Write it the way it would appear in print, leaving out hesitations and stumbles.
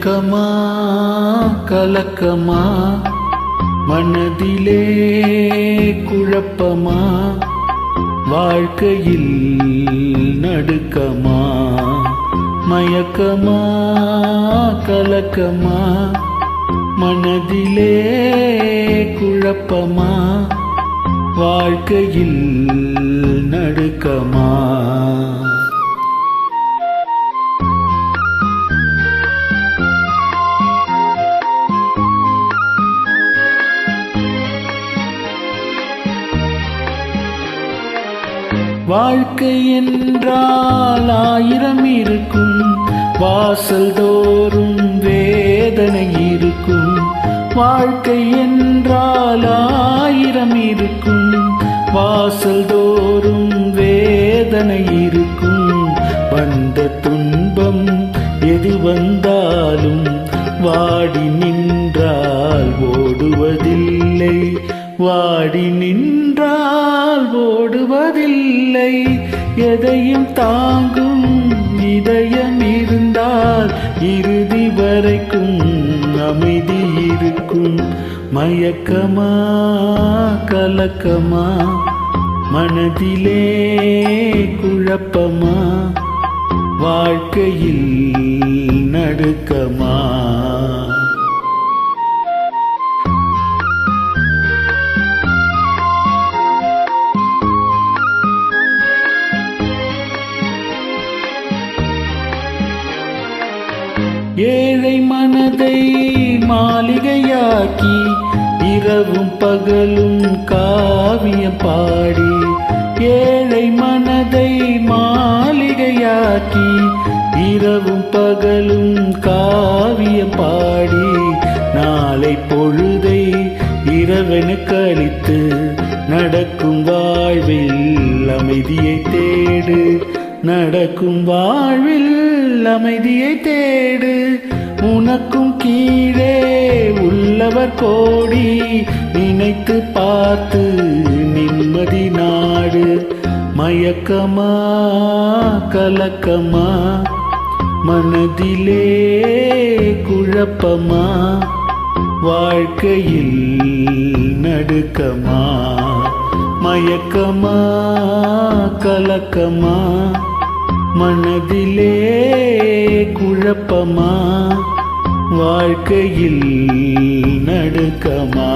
மயக்கமா கலக்கமா மனதிலே குழப்பமா வாழ்க்கையில் நடுக்கமா மயக்கமா கலக்கமா மனதிலே குழப்பமா வாழ்க்கையில் நடுக்கமா வாழ்க்கை என்றால் ஆயிரம் இருக்கும் வாசல் தோறும் வேதனை இருக்கும் வாழ்க்கை என்றால் ஆயிரம் இருக்கும் வாசல் தோறும் வேதனை இருக்கும் வந்த துன்பம் எது வந்தாலும் வாடி நின்றால் ஓடுவதில்லை வாடி நின்றால் ஓடுவதில்லை எதையும் தாங்கும் இதயம் இருந்தால் இறுதி வரைக்கும் அமைதி இருக்கும் மயக்கமா கலக்கமா மனதிலே குழப்பமா வாழ்க்கையில் நடுக்கமா ஏழை மனதை மாளிகையாக்கி இரவும் பகலும் காவியம் பாடி ஏழை மனதை மாளிகையாக்கி இரவும் பகலும் காவியம் பாடி நாளை பொழுதை இரவென கழித்து நடக்கும் வாழ்வில் அமைதியை தேடு நடக்கும் வாழ்வில் அமைதியை தேடு உனக்கும் கீழே உள்ளவர் கோடி நினைத்து பார்த்து நிம்மதி நாடு மயக்கமா கலக்கமா மனதிலே குழப்பமா வாழ்க்கையில் நடுக்கமா மயக்கமா கலக்கமா மனதிலே குழப்பமா வாழ்க்கையில் நடுக்கமா